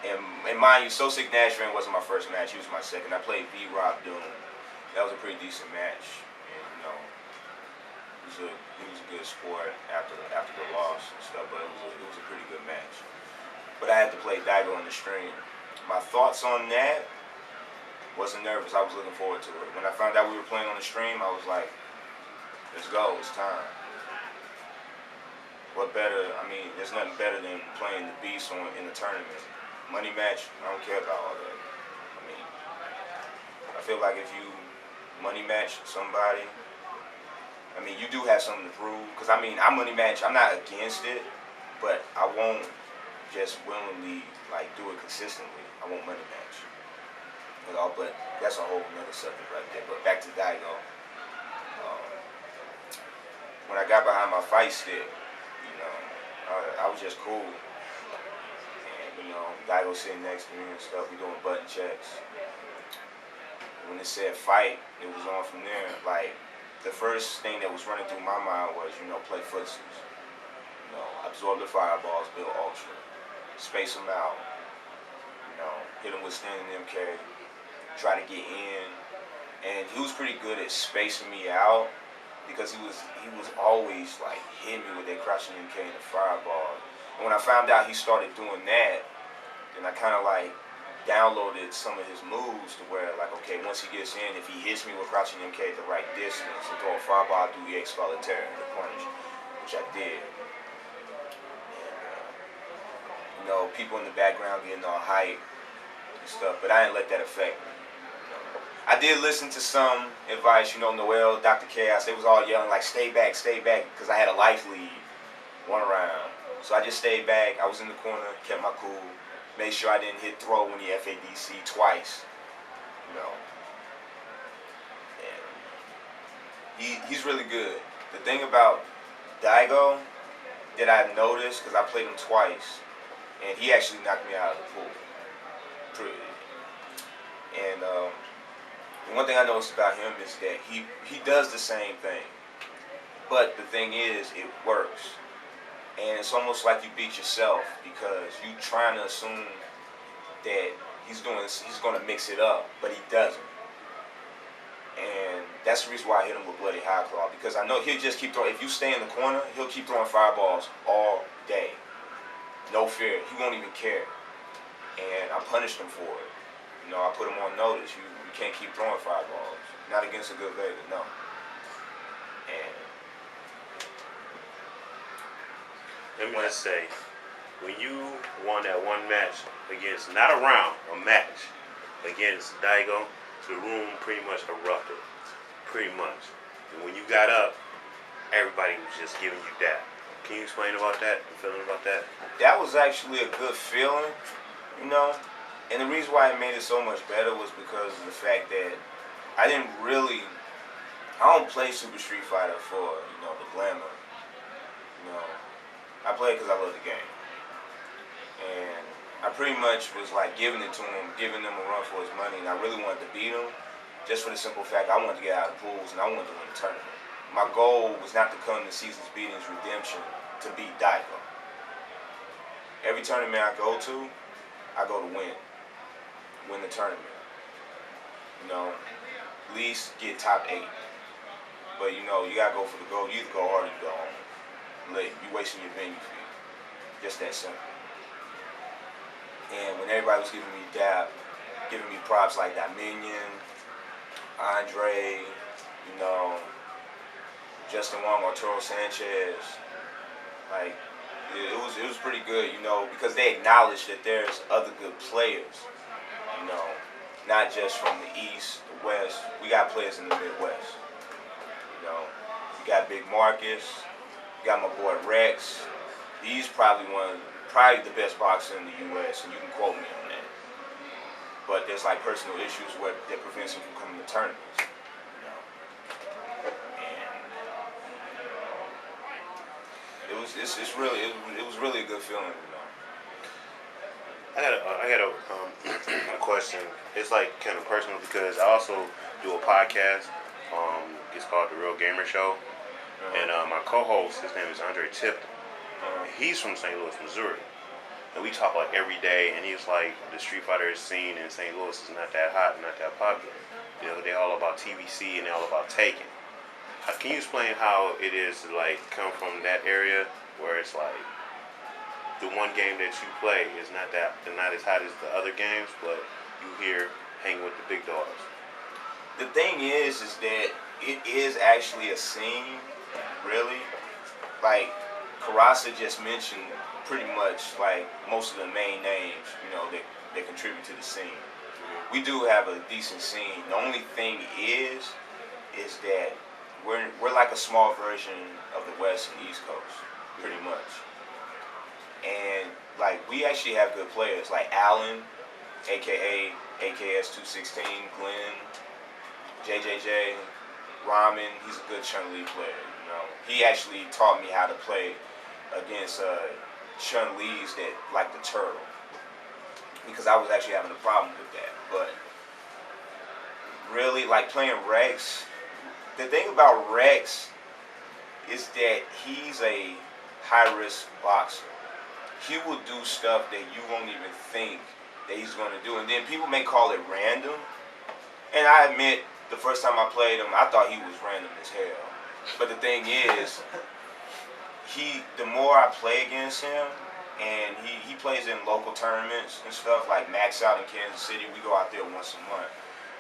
And mind you, So Sick Nashville wasn't my first match. He was my second. I played V. Rob Doom. That was a pretty decent match. And, he was a good sport after the loss and stuff, but it was a pretty good match. But I had to play Daigo on the stream. My thoughts on that, wasn't nervous. I was looking forward to it. When I found out we were playing on the stream, I was like, let's go, it's time. What better, there's nothing better than playing the Beast in the tournament. Money match, I don't care about all that. I feel like if you money match somebody, you do have something to prove. Because, I money match, I'm not against it, but I won't just willingly, do it consistently. I won't money match. But that's a whole nother subject right there. But back to Daigo. When I got behind my fight stick, I was just cool. And, Daigo sitting next to me and stuff. We doing button checks. When it said fight, it was on from there. The first thing that was running through my mind was, play footsies. Absorb the fireballs, build ultra. Space them out. Hit them with standing MK. Try to get in. And he was pretty good at spacing me out because he was always hitting me with that crouching MK and the fireball. And when I found out he started doing that, then I kind of downloaded some of his moves to where okay, once he gets in, if he hits me with crouching MK at the right distance and throw a fireball, I'll do EX solitaire and the punish, which I did. And people in the background getting all hype and stuff, but I didn't let that affect me. I did listen to some advice, Noel, Dr. Chaos, they was all yelling stay back, because I had a life lead, 1 round. So I just stayed back, I was in the corner, kept my cool, made sure I didn't hit throw when he FADC twice, And he's really good. The thing about Daigo that I've noticed, because I played him twice, and he actually knocked me out of the pool. And the one thing I noticed about him is that he does the same thing. But the thing is, it works. And it's almost like you beat yourself because you trying to assume that he's going to mix it up, but he doesn't. And that's the reason why I hit him with Bloody High Claw, because I know he'll just keep throwing. If you stay in the corner, he'll keep throwing fireballs all day. No fear. He won't even care. And I punished him for it. I put him on notice. You can't keep throwing fireballs. Not against a good Vega, no. And let me just say, when you won that one match against, not a round, a match against Daigo, the room pretty much erupted. Pretty much. And when you got up, everybody was just giving you that. Can you explain about that, the feeling about that? That was actually a good feeling, And the reason why it made it so much better was because of the fact that I don't play Super Street Fighter for, the glamour. I play it because I love the game. And I pretty much was giving it to him, giving him a run for his money, and I really wanted to beat him just for the simple fact I wanted to get out of pools and I wanted to win the tournament. My goal was not to come to Seasons Beatings Redemption to beat Daigo. Every tournament I go to to win the tournament. At least get top 8. But you gotta go for the gold. You either go hard or you go home. You wasting your venue fee. Just that simple. And when everybody was giving me props like Dominion, Andre, Justin Wong, Arturo Sanchez, it was pretty good, because they acknowledged that there's other good players, not just from the East, the West. We got players in the Midwest. You got Big Marcus, you got my boy Rex. He's probably the best boxer in the U.S., and you can quote me on that. But there's personal issues that prevents him from coming to tournaments. And it was really a good feeling. I got a question. It's kind of personal because I also do a podcast. It's called The Real Gamer Show, and my co-host, his name is Andre Tipton. He's from St. Louis, Missouri. and we talk like every day, and he was like, the Street Fighter scene in St. Louis is not that hot, not that popular. You know, they're all about TVC and they're all about taking. Can you explain how it is to like come from that area where it's like the one game that you play is not as hot as the other games, but you here hang with the big dogs. The thing is that it is actually a scene, really. Like Karasa just mentioned, pretty much like most of the main names, that contribute to the scene. We do have a decent scene. The only thing is that we're like a small version of the West and East Coast, pretty much. And like we actually have good players like Allen, aka AKS 216, Glenn, JJJ, Ramen. He's a good Chun Li player. He actually taught me how to play against Chun Li's that like the turtle, because I was actually having a problem with that. But really, like playing Rex, the thing about Rex is that he's a high-risk boxer. He will do stuff that you won't even think that he's going to do. And then people may call it random. And I admit, the first time I played him, I thought he was random as hell. But the thing is, the more I play against him, and he plays in local tournaments and stuff, like Max out in Kansas City, we go out there once a month.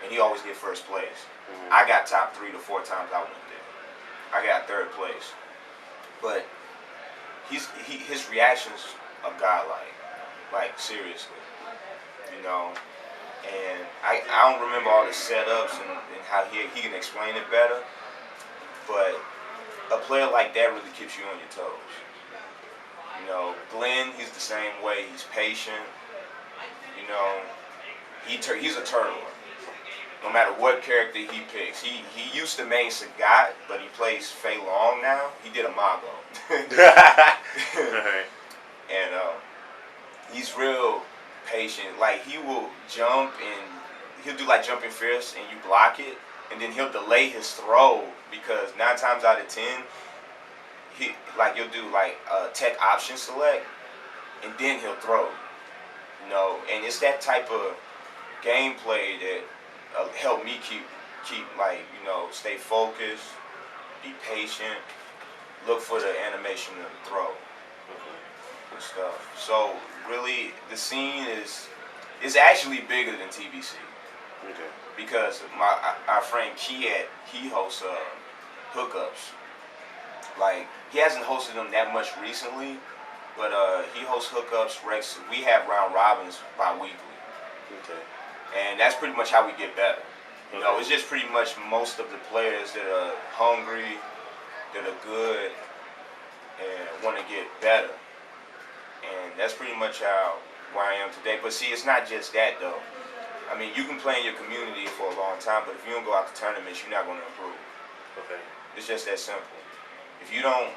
And he always get first place. I got top 3 to 4 times I went there. I got third place. But his reactions are godlike. Like, seriously. And I don't remember all the setups and how he can explain it better. But a player like that really keeps you on your toes. Glenn, he's the same way. He's patient. He's a turtle. No matter what character he picks. He used to main Sagat, but he plays Fei Long now. He did a Mago. And he's real patient. Like, he will jump and he'll do like jumping fist and you block it. And then he'll delay his throw because 9 times out of 10, you'll do like a tech option select and then he'll throw. And it's that type of gameplay that helped me keep stay focused, be patient, look for the animation of the throw and stuff. So really, the scene is actually bigger than TBC. Okay. Because our friend Kiet, he hosts hookups. Like, he hasn't hosted them that much recently, but he hosts hookups. Rex, we have round robins bi-weekly. Okay. And that's pretty much how we get better. It's just pretty much most of the players that are hungry, that are good, and want to get better. And that's pretty much where I am today. But see, it's not just that, though. I mean, you can play in your community for a long time, but if you don't go out to tournaments, you're not going to improve. Okay. It's just that simple. If you don't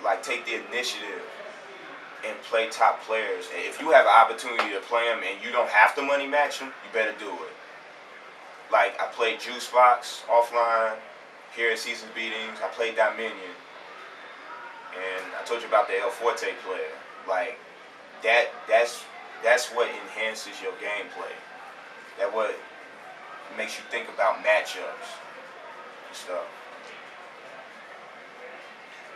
like take the initiative and play top players, if you have an opportunity to play them and you don't have to money match them, you better do it. Like, I played Juice Box offline here at Seasons Beatings. I played Dominion, and I told you about the El Forte player. Like, that's what enhances your gameplay. That's what makes you think about matchups and stuff.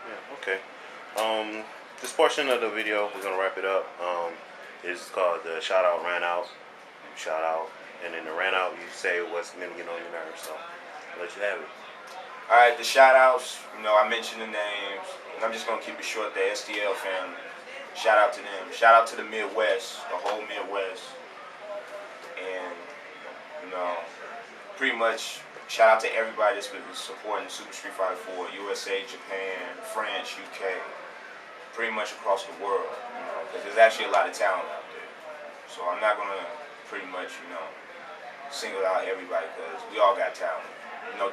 Yeah, okay. This portion of the video, we're gonna wrap it up. Is called the shout out ran out. Shout out, and in the ran out, you say what's gonna get on your nerves. So I'll let you have it. All right, the shout outs. I mentioned the names, and I'm just gonna keep it short. The STL family. Shout out to them. Shout out to the Midwest, the whole Midwest, and pretty much shout out to everybody that's been supporting Super Street Fighter 4, USA, Japan, France, UK, pretty much across the world. Because there's actually a lot of talent out there. So I'm not gonna pretty much single out everybody because we all got talent.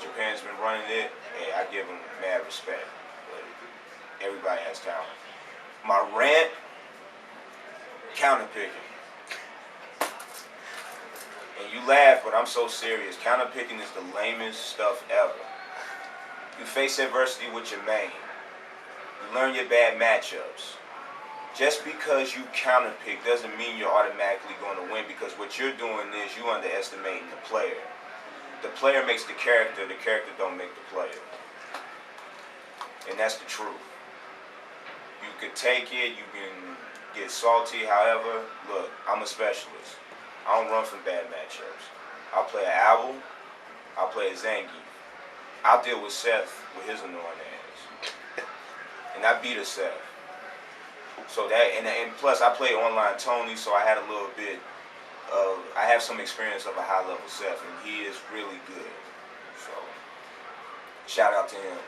Japan's been running it. Hey, I give them mad respect. But everybody has talent. My rant, counter picking. And you laugh, but I'm so serious. Counter picking is the lamest stuff ever. You face adversity with your main. You learn your bad matchups. just because you counterpick doesn't mean you're automatically going to win, because what you're doing is you underestimating the player. The player makes the character don't make the player. And that's the truth. You could take it, you can get salty, however, look, I'm a specialist. I don't run from bad matchups. I'll play an Owl, I'll play a Zangief. I'll deal with Seth with his annoying ass. And I beat a Seth. So that, and plus I play online Tony, so I had a little bit of, I have some experience of a high level Seth, and he is really good. So, shout out to him.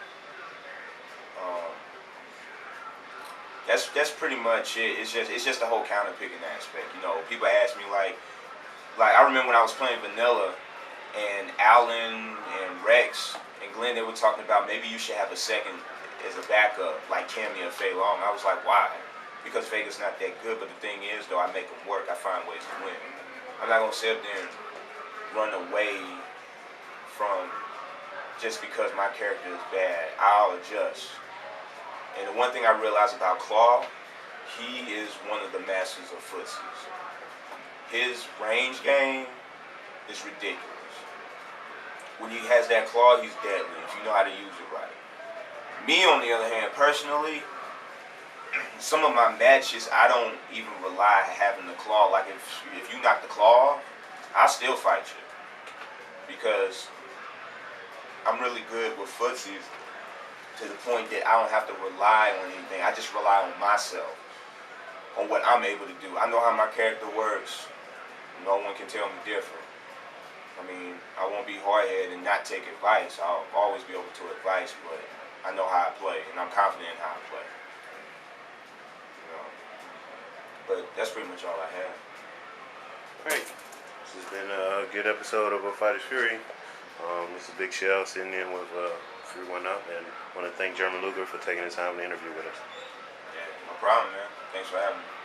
That's pretty much it. It's just the whole counter picking aspect. You know, people ask me like I remember when I was playing Vanilla, and Alan and Rex and Glenn, they were talking about maybe you should have a second as a backup, like Cammy or Fei Long. I was like, why? Because Vega's not that good, but the thing is, though, I make them work. I find ways to win. I'm not gonna sit up there and run away from just because my character is bad. I'll adjust. And the one thing I realized about Claw, he is one of the masters of footsies. His range game is ridiculous. When he has that claw, he's deadly if you know how to use it right. Me, on the other hand, personally, some of my matches, I don't even rely on having the claw. Like if you knock the claw off, I'll still fight you. Because I'm really good with footsies to the point that I don't have to rely on anything. I just rely on myself, on what I'm able to do. I know how my character works. No one can tell me different. I mean, I won't be hard-headed and not take advice. I'll always be open to advice, but I know how I play, and I'm confident in how I play. You know, but that's pretty much all I have. Great. This has been a good episode of A Fighter's Fury. This is Big Shell sitting in with Fury One Up, and I want to thank German Luger for taking the time to interview with us. Yeah, no problem, man. Thanks for having me.